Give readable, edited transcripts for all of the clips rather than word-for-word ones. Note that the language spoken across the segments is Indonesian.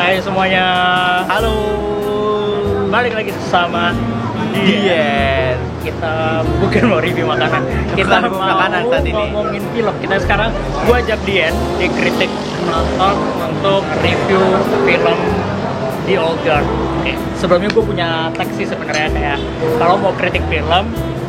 Hai semuanya, Halo. balik lagi sama Dian. Kita bukan mau review makanan, kita Bukan mau makanan saat ini. ngomongin film. Kita sekarang, gua ajak Dian di kritik nonton untuk review film The Old Guard. Oke, sebelumnya gue punya teks sih sebenarnya, kayak kalau mau kritik film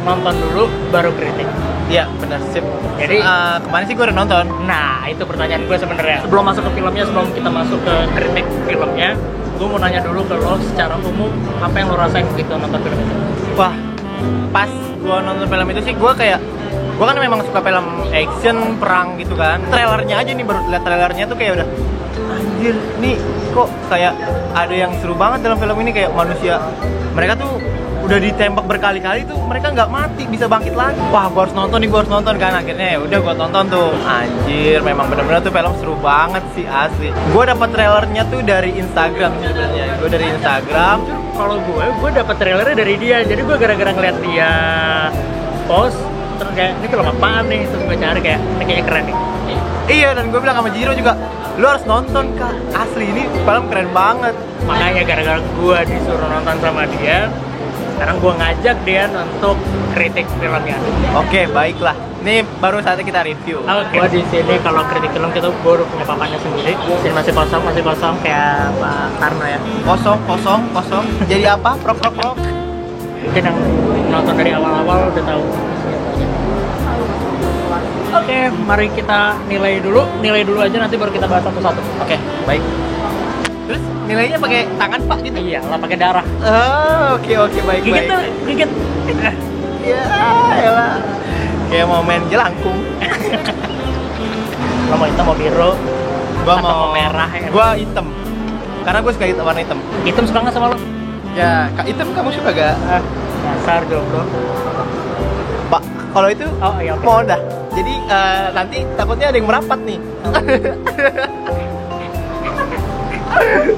nonton dulu baru kritik. Iya, benar sip. Jadi kemarin sih gue udah nonton. nah, itu pertanyaan gue sebenarnya. Sebelum masuk ke filmnya, sebelum kita masuk ke kritik filmnya, gue mau nanya dulu ke lo secara umum, apa yang lo rasain begitu nonton film itu? Wah, pas gue nonton film itu sih gue kan memang suka film action, perang gitu kan. Trailernya aja nih, baru lihat trailernya tuh kayak udah anjir, nih kok kayak ada yang seru banget dalam film ini, kayak manusia mereka tuh udah ditembak berkali-kali tuh mereka nggak mati, bisa bangkit lagi. Wah, gua harus nonton kan. Akhirnya ya udah gua tonton tuh. Anjir, memang bener-bener tuh film seru banget sih, asli. Gua dapat trailernya tuh dari Instagram sih sebenarnya. Gua dari Instagram. Kalau gue dapet trailernya dari dia, jadi gue gara-gara ngeliat dia post, terus kayak ini film apaan nih, terus gue cari kayak ini kayaknya keren nih. Iya, dan gue bilang sama Jiro juga, lu harus nonton kak, asli ini film keren banget. Makanya gara-gara gue disuruh nonton sama dia, sekarang gue ngajak dia untuk kritik filmnya. Oke, baiklah. Ini baru saatnya kita review. Oke. Gue di sini kalau kritik film kita gue udah punya papannya sendiri. Sini masih kosong kayak Pak Tarno ya. Kosong. Jadi apa? Prok. Mungkin yang nonton dari awal-awal udah tahu. Oke, mari kita nilai dulu aja, nanti baru kita bahas satu-satu. Oke, baik. Terus nilainya pakai tangan pak gitu? Iya, lah pakai darah. Oh, oke, baik. Gigit tuh, gigit. Ya, elah. Kayak mau main jelangkung. Lo mau hitam mau biru? Gua atau mau merah ya? Gua hitam. Karena gue suka warna hitam. Hitam suka nggak sama lo? Ya, kak hitam kamu suka gak? Dasar jomblo. Pak, kalau itu Oh iya, oke. mau dah. Jadi nanti takutnya ada yang merapat nih.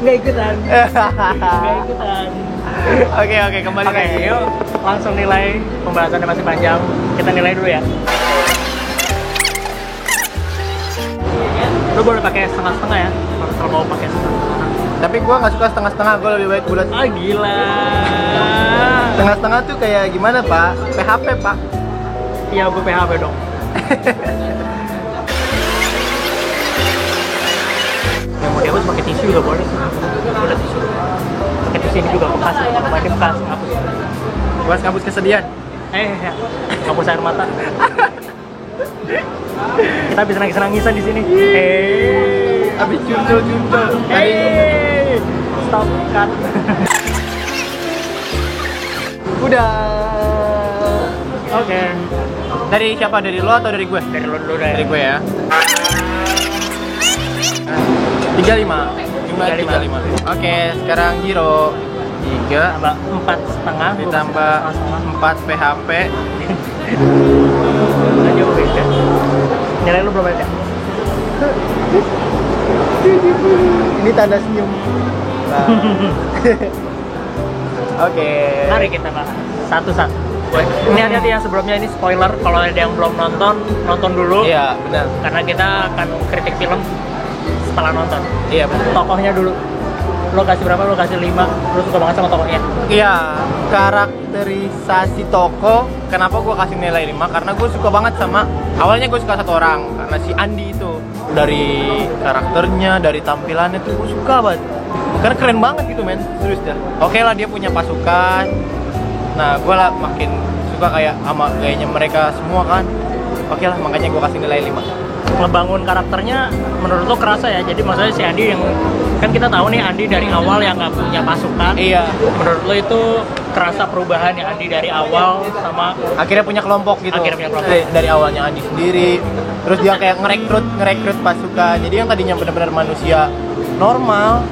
Nggak ikutan. Nggak ikutan. Oke, kembali Oke, lagi. yuk langsung nilai. Pembahasannya masih panjang. Kita nilai dulu ya. Lu boleh pakai setengah-setengah ya. Kalau mau pakai setengah-setengah. Tapi gue nggak suka setengah-setengah, gue lebih baik bulat. Ah gila. Setengah-setengah tuh kayak gimana pak? PHP pak. Iya, gue PHP dong. Yang mau dihapus pakai tisu juga boleh. Boleh tisu. Pakai tisu ini juga bekas. Pakai bekas ngapus. Gua ngapus kesedihan. Ya. Ngapus air mata. Kita bisa nangis-nangisan di sini. Abis cuncul. Stop cut. Udah. Oke. Dari siapa? Dari lo atau dari gue? Dari lo dulu deh. Dari gue ya. 35. Oke, sekarang Jiro 3 Tambah 4,5 ditambah 4 PHP. Aja beda. Nilai lu berapa ya? Ini tanda senyum. Nah. Oke. Mari kita bahas satu-satu. Ini hati-hati ya, sebelumnya ini spoiler. Kalau ada yang belum nonton dulu. Iya, benar. Karena kita akan kritik film setelah nonton. Iya, benar. Tokohnya dulu. Lo kasih berapa? Lo kasih 5. Lo suka banget sama tokohnya? Iya, karakterisasi tokoh. Kenapa gue kasih nilai 5? Karena gue suka banget sama. Awalnya gue suka satu orang, karena si Andi itu. Dari karakternya, dari tampilannya tuh gue suka banget. Karena keren banget gitu men, serius dah. Oke lah, dia punya pasukan. Nah, gue lah makin suka kayak sama gayanya mereka semua kan. Oke lah, makanya gue kasih nilai 5. Ngebangun karakternya menurut lo kerasa ya? Jadi maksudnya si Andi yang kan kita tahu nih Andi dari awal yang nggak punya pasukan. Iya. Menurut lo itu kerasa perubahan ya Andi dari awal sama Akhirnya punya kelompok gitu. Akhirnya punya kelompok. Dari awalnya Andi sendiri, terus dia kayak ngerekrut pasukan. Jadi yang tadinya benar-benar manusia normal,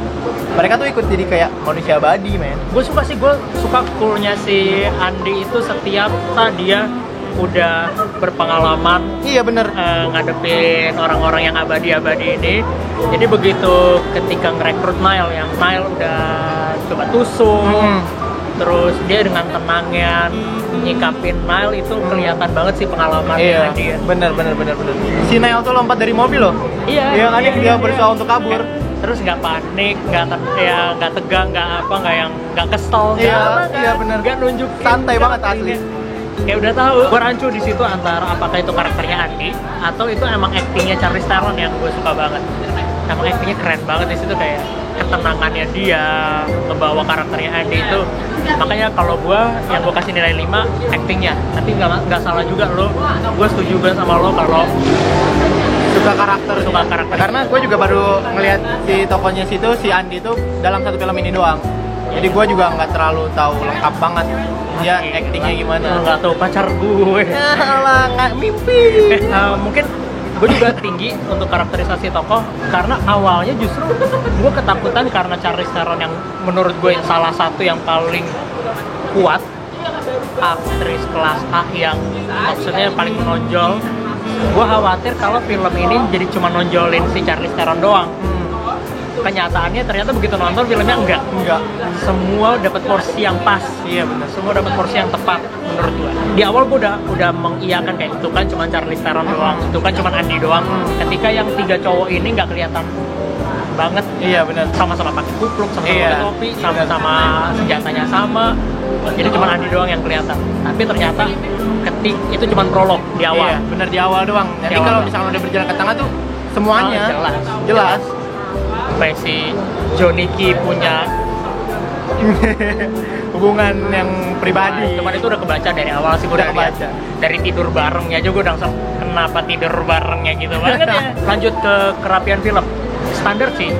mereka tuh ikut jadi kayak manusia abadi men. gue suka coolnya si Andi itu setiap saat dia udah berpengalaman Iya bener. ngadepin orang-orang yang abadi-abadi ini. Jadi begitu ketika ngerekrut Nile, yang Nile udah coba tusuk, terus dia dengan tenangnya nyikapin Nile, itu kelihatan banget sih pengalamannya dia. Bener. Si Nile tuh lompat dari mobil loh. Iya. Dia berusaha untuk kabur. terus nggak panik, nggak tegang, nggak kesel, Iya, bener. nggak nunjuk Santai banget asli. Kayak udah tahu, gue rancu di situ antara apakah itu karakternya Andy atau itu emang actingnya Charlize Theron yang gue suka banget. Emang actingnya keren banget di situ, kayak ketenangannya dia ngebawa karakternya Andy itu. Makanya kalau gue yang gue kasih nilai 5 actingnya, tapi nggak salah juga lo. Gue setuju banget sama lo kalau Suka karakter. Karena gue juga baru ngelihat si tokohnya situ, si Andy itu dalam satu film ini doang. Jadi gue juga nggak terlalu tahu lengkap banget dia actingnya gimana. Nggak tahu pacar gue. Alah, nggak mimpi. Mungkin gue juga tinggi untuk karakterisasi tokoh karena awalnya justru gue ketakutan karena Charlize Theron yang menurut gue salah satu yang paling kuat, aktris kelas A yang maksudnya paling menonjol. Gue khawatir kalau film ini jadi cuma nonjolin si Charlize Theron doang. Kenyataannya ternyata begitu nonton filmnya enggak. Semua dapat porsi yang pas. Iya benar. Semua dapat porsi yang tepat menurut gue. Di awal gue udah mengiyakan kayak itu kan cuma Charlize Theron doang, itu kan cuma Andy doang. Ketika yang 3 cowok ini nggak kelihatan banget. Iya benar. Sama-sama pakai kupluk, sama-sama pakai topi, sama-sama senjatanya sama. Jadi cuma Andy doang yang kelihatan. Tapi ternyata itu cuma prolog di awal. Iya, benar di awal doang. Nanti kalau misalnya udah berjalan ke tengah tuh semuanya jelas. Sampai si Johnny Key punya hubungan yang pribadi. Cuman itu udah kebaca dari awal sih, udah kebaca. Dari tidur barengnya aja gue udah langsung kenapa tidur barengnya gitu banget ya. Lanjut ke kerapian film. Standar sih,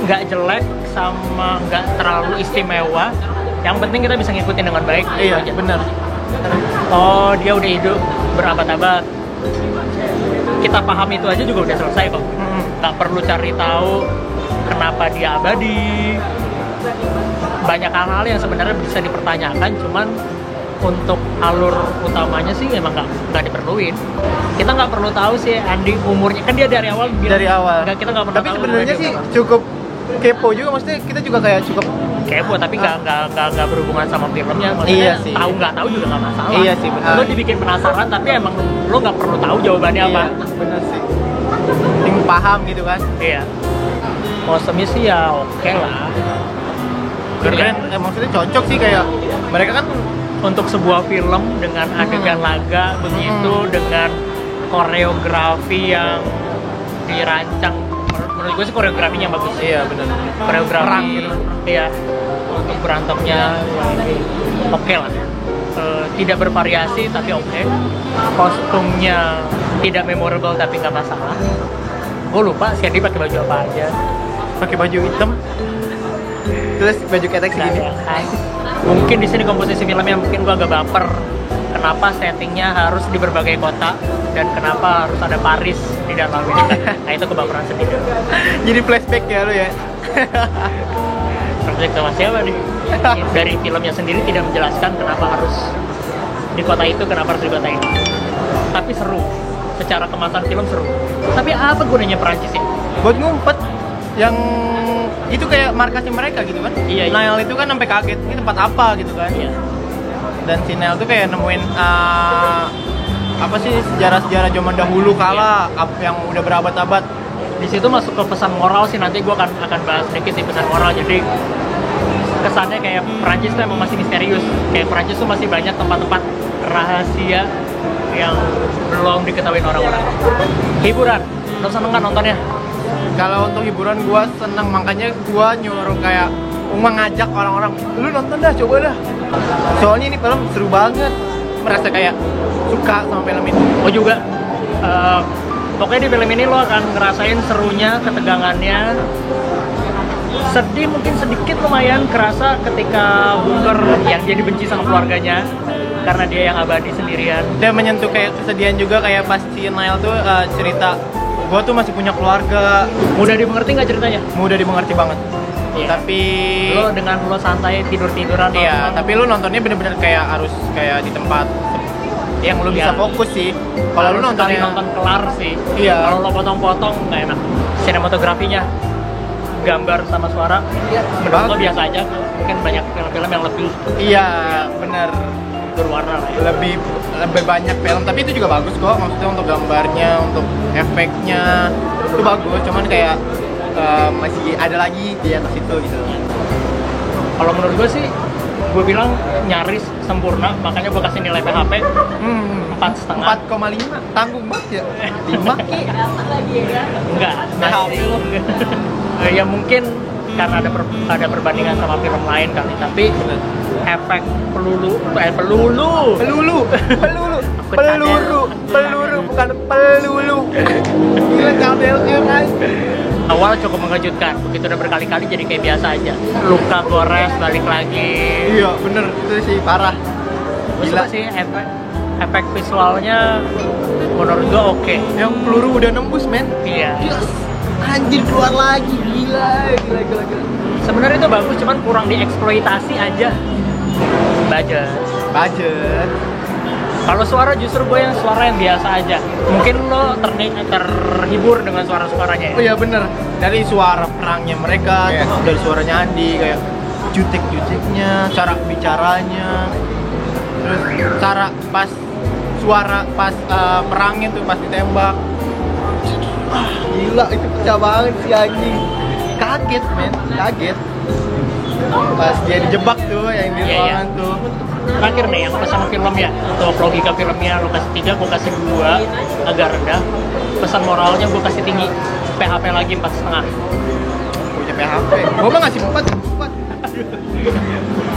nggak jelek sama nggak terlalu istimewa. Yang penting kita bisa ngikutin dengan baik. Iya, benar. Oh, dia udah hidup berabad-abad. Kita paham itu aja juga udah selesai kok. Nggak perlu cari tahu kenapa dia abadi. Banyak hal-hal yang sebenarnya bisa dipertanyakan, cuman untuk alur utamanya sih memang nggak diperluin. Kita nggak perlu tahu sih Andy umurnya, kan dia dari awal bilang, dari awal. Kita nggak pernah tapi tahu. Sebenarnya sih cukup kepo juga, maksudnya kita juga kayak cukup kepo, tapi nggak berhubungan sama filmnya. Maksudnya iya sih. Tahu nggak tahu juga nggak masalah. Iya sih benar. Lo dibikin penasaran, tapi emang lo nggak perlu tahu jawabannya apa. Benar sih. Yang paham gitu kan. Iya. Kostumnya sih ya oke lah. Keren, maksudnya cocok sih, kayak mereka kan untuk sebuah film dengan adegan laga begitu, dengan koreografi yang dirancang. Menurut gue sih koreografinya bagus. Iya benar. Koreografi Perang gitu. Iya. Untuk berantemnya oke lah. Tidak bervariasi tapi oke. Kostumnya tidak memorable tapi nggak masalah. Gue lupa si Adi pakai baju apa aja. Pakai baju hitam, terus baju ketek segini. Mungkin di sini komposisi filmnya mungkin gua agak baper. Kenapa settingnya harus di berbagai kota dan kenapa harus ada Paris di dalamnya? Nah itu kebaperan sendiri. Jadi flashback ya lo ya. Flashback sama siapa nih? Dari filmnya sendiri tidak menjelaskan kenapa harus di kota itu, kenapa harus di kota ini. Tapi seru. Secara kemasan film seru. Tapi apa gunanya Perancis ya? Buat ngumpet. Yang itu kayak markasnya mereka gitu kan. Iya. Nile itu kan sampai kaget, ini tempat apa gitu kan. Iya. Dan si Nile tuh kayak nemuin apa sih sejarah-sejarah zaman dahulu kala yang udah berabad-abad. Di situ masuk ke pesan moral sih, nanti gue akan bahas sedikit sih pesan moral. Jadi kesannya kayak Perancis tuh emang masih misterius. Kayak Perancis tuh masih banyak tempat-tempat rahasia yang belum diketahui orang-orang. Hiburan, lo seneng kan nontonnya? Kalau untuk hiburan gue seneng, makanya gue nyuruh kayak mengajak orang-orang, lu nonton dah, coba dah. Soalnya ini film seru banget, merasa kayak suka sama film ini. Oh juga, pokoknya di film ini lo akan ngerasain serunya, ketegangannya. Sedih mungkin sedikit lumayan kerasa ketika Booker yang jadi benci sama keluarganya karena dia yang abadi sendirian. Dan menyentuh kayak kesedihan juga, kayak pas si Nile tuh cerita, gue tuh masih punya keluarga. Mudah dimengerti nggak ceritanya? Mudah dimengerti banget. Iya. Tapi lo dengan lo santai tidur-tiduran. Iya, tapi lo nontonnya bener-bener kayak harus kayak di tempat yang lo bisa fokus sih. Kalau lo nontonnya nonton kelar sih. Iya. Kalau lo potong-potong nggak enak. Sinematografinya, gambar sama suara, menurut lo biasa aja. Mungkin banyak film-film yang lebih. Iya, bener. Berwarna lah ya. Lebih banyak film, tapi itu juga bagus kok. Maksudnya untuk gambarnya, untuk efeknya itu bagus. Cuman kayak masih ada lagi di atas itu gitu. Kalau menurut gue sih, gue bilang nyaris sempurna, makanya gue kasih nilai PHP 4,5. 4,5 tanggung banget ya. 5 ki. Enggak, PHP lo. Ya mungkin karena ada perbandingan sama film lain kali, tapi efek peluru bukan pelulu. Gila kabel awal cukup mengejutkan, begitu udah berkali-kali jadi kayak biasa aja. Luka gores balik lagi. Iya bener, itu sih parah. Gue suka sih efek visualnya, menurut gue oke. Yang peluru udah nembus men. Iya. Yes. Anjir keluar lagi, gila. Sebenarnya itu bagus, cuman kurang dieksploitasi aja. Budget. Kalau suara justru gue yang suara yang biasa aja. Mungkin lo terhibur dengan suara-suaranya ya? Oh iya bener, dari suara perangnya mereka, terus dari suaranya Andi, kayak jutek-juteknya, cara bicaranya, terus cara suara pas perangnya tuh pas ditembak. Gila, itu pecah banget sih anjing. Kaget men, kaget. Pas dia dijebak tuh, yang di ruangan tuh. Terakhir nih, yang pesan filmnya, untuk logika filmnya lo kasih 3, gue kasih 2, agak rendah. Pesan moralnya gue kasih tinggi, PHP lagi 4,5. Punya PHP, gue mah ngasih 4.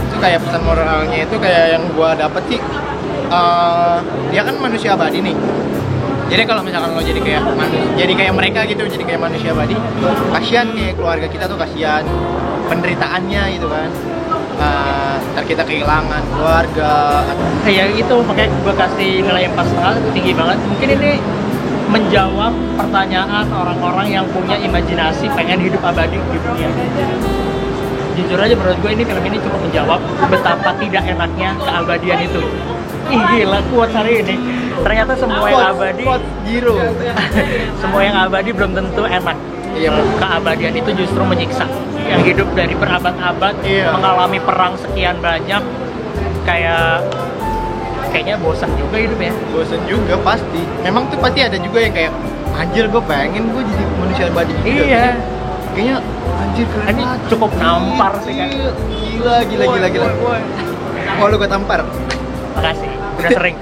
Itu kayak pesan moralnya itu kayak yang gue dapet sih, dia kan manusia abadi nih. Jadi kalau misalkan lo jadi kayak mereka gitu, jadi kayak manusia abadi, kasihan kayak keluarga kita tuh kasihan penderitaannya gitu kan. Ntar kita kehilangan keluarga. Ya gitu, makanya gue kasih nilai 4,5, tinggi banget. Mungkin ini menjawab pertanyaan orang-orang yang punya imajinasi pengen hidup abadi di dunia. Jujur aja menurut gue ini film ini cukup menjawab betapa tidak enaknya keabadian itu. Ih gila, kuat hari ini. Ternyata semua yang abadi semua yang abadi belum tentu enak. Iya, keabadian itu justru menyiksa. Yang hidup dari berabad-abad, mengalami perang sekian banyak, kayaknya bosan juga hidup ya. Bosan juga pasti. Memang tuh pasti ada juga yang kayak anjir gue pengen gue jadi manusia abadi juga. Iya. Kayaknya anjir keren ini banget. Cukup nampar sih kan. Gila. Mau lu gue tampar? Makasih, udah sering.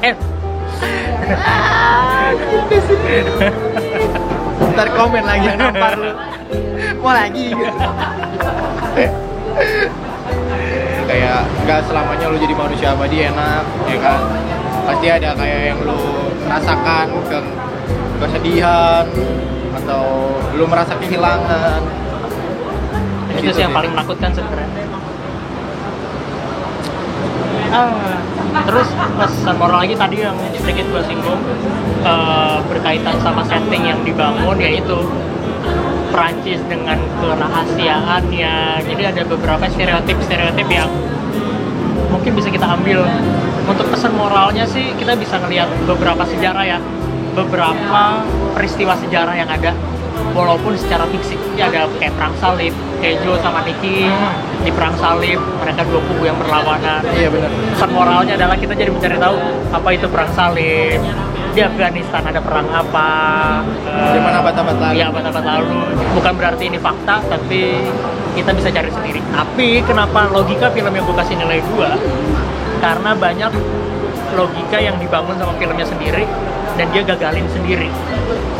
Ntar komen lagi yang nampar lu. Mau lagi kayak gak selamanya lu jadi manusia abadi enak ya kan, pasti ada kayak yang lu rasakan kesedihan atau lu merasa kehilangan. Itu sih yang paling menakutkan sebenarnya. Terus pesan moral lagi tadi yang sedikit gue singgung, berkaitan sama setting yang dibangun, yaitu Prancis dengan kerahasiaannya. Jadi ada beberapa stereotip yang mungkin bisa kita ambil. Untuk pesan moralnya sih kita bisa ngelihat beberapa sejarah ya, beberapa peristiwa sejarah yang ada, walaupun secara fiksi. Ada kayak perang salib, kayak Joe sama Nicky di perang salib, mereka dua kubu yang berlawanan. Iya benar. Pesan moralnya adalah kita jadi mencari tahu apa itu perang salib. Di Afghanistan ada perang apa, zaman abad-abad lalu. Iya, abad-abad lalu. Bukan berarti ini fakta, tapi kita bisa cari sendiri. Tapi kenapa logika film yang gue kasih nilai 2? Karena banyak logika yang dibangun sama filmnya sendiri dan dia gagalin sendiri.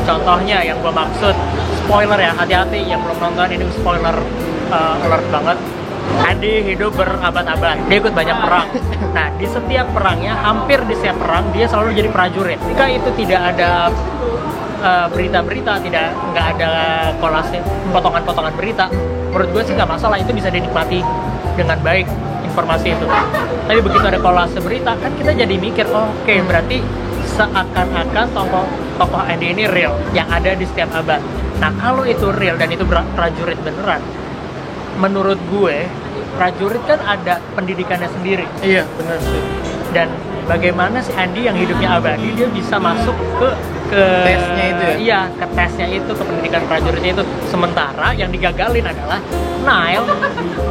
Contohnya yang gue maksud, spoiler ya, hati-hati yang belum nonton, ini spoiler alert banget. Andi hidup berabad-abad, dia ikut banyak perang. Nah, di setiap perangnya, hampir di setiap perang, dia selalu jadi prajurit. Jika itu tidak ada berita-berita, nggak ada kolase, potongan-potongan berita, menurut gue sih nggak masalah, itu bisa dinikmati dengan baik informasi itu. Tapi begitu ada kolase berita, kan kita jadi mikir, oke, berarti seakan-akan tokoh Andi ini real, yang ada di setiap abad. Nah, kalau itu real dan itu prajurit beneran, menurut gue, prajurit kan ada pendidikannya sendiri. Iya, benar sih. Dan bagaimana si Andi yang hidupnya abadi, dia bisa masuk ke tesnya itu ya? Iya, ke tesnya itu, ke pendidikan prajuritnya itu. Sementara yang digagalin adalah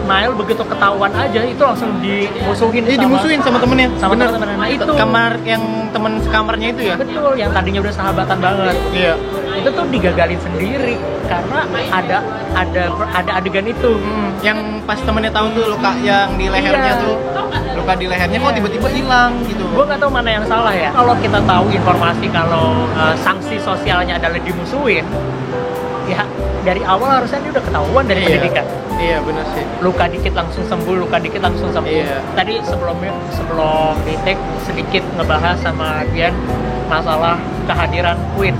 Nile begitu ketahuan aja, itu langsung dimusuhin. Dimusuhin sama temennya. Sama temen-temen. Nah itu kamar yang temen sekamarnya itu ya? Betul, yang tadinya udah sahabatan banget. Iya. itu tuh digagalin sendiri karena ada adegan itu. Yang pas temennya tahu tuh luka yang di lehernya Iya. tuh, luka di lehernya kok tiba-tiba hilang gitu. Gue nggak tahu mana yang salah ya. Kalau kita tahu informasi kalau sanksi sosialnya adalah dimusuhin, ya dari awal harusnya dia udah ketahuan dari pendidikan. Iya benar sih. Luka dikit langsung sembuh, luka dikit langsung sembuh. Iya. Tadi sebelum di take sedikit ngebahas sama Dian masalah kehadiran Queen.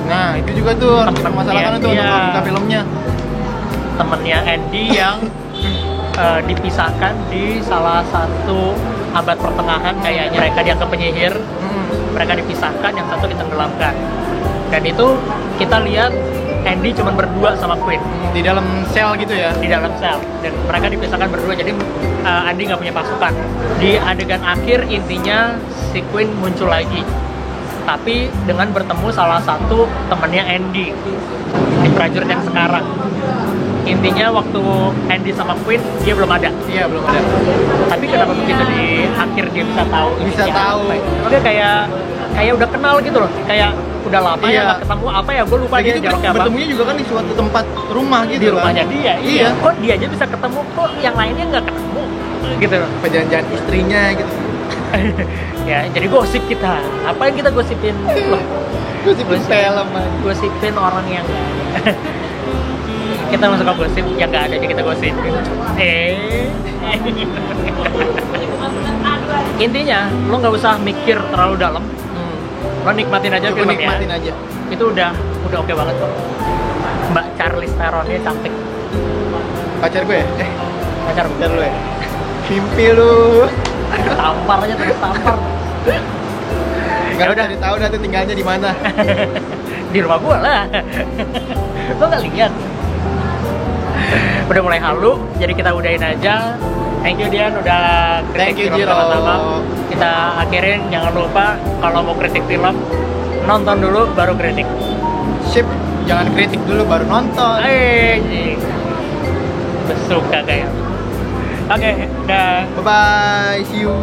Nah itu juga tuh harus Temennya dipermasalahkan tuh dia. untuk membuka filmnya. Temennya Andy yang dipisahkan di salah satu abad pertengahan, kayaknya mereka dianggap penyihir. Mereka dipisahkan, yang satu ditenggelamkan. Dan itu kita lihat Andy cuma berdua sama Queen Di dalam sel gitu ya. di dalam sel, dan mereka dipisahkan berdua, jadi Andy nggak punya pasukan. Di adegan akhir intinya si Queen muncul lagi, tapi dengan bertemu salah satu temannya Andy di prajurit yang sekarang. Intinya waktu Andy sama Queen dia belum ada, Iya belum ada. tapi kenapa begitu di akhir dia bisa tahu ini Bisa siapa? tahu. Oke, kayak udah kenal gitu loh, kayak udah lama ya Iya. nggak ketemu, apa ya gue lupa Kayak dia gitu jaraknya apa. bertemunya juga kan di suatu tempat rumah gitu Di rumahnya kan. dia, Iya. kok dia aja bisa ketemu, kok yang lainnya nggak ketemu gitu loh. Perjanjian istrinya gitu. Ya jadi gosip kita, apa yang kita gosipin loh, Gosipin film aja. gosipin orang yang kita nggak suka gosip, yang nggak ada aja kita gosipin. Intinya lo nggak usah mikir terlalu dalam, lo nikmatin aja Coba filmnya. nikmatin aja. Itu udah oke banget kok. Mbak Charlize Theronnya cantik. Pacar gue ya? Pacar Pacar lu ya? Mimpi lu. tampar aja terus tampar. Enggak Ya udah udah. tahu dah tuh tinggalnya di mana. Di rumah gua lah. Lo nggak lihat? Udah mulai halu, jadi kita udahin aja. Thank you Dian udah Thank you, film Jiro. sama-sama. Kita akhirin, jangan lupa kalau mau kritik film nonton dulu baru kritik. Sip, jangan kritik dulu baru nonton. Besuka kayak. Oke, dah. Bye bye, see you.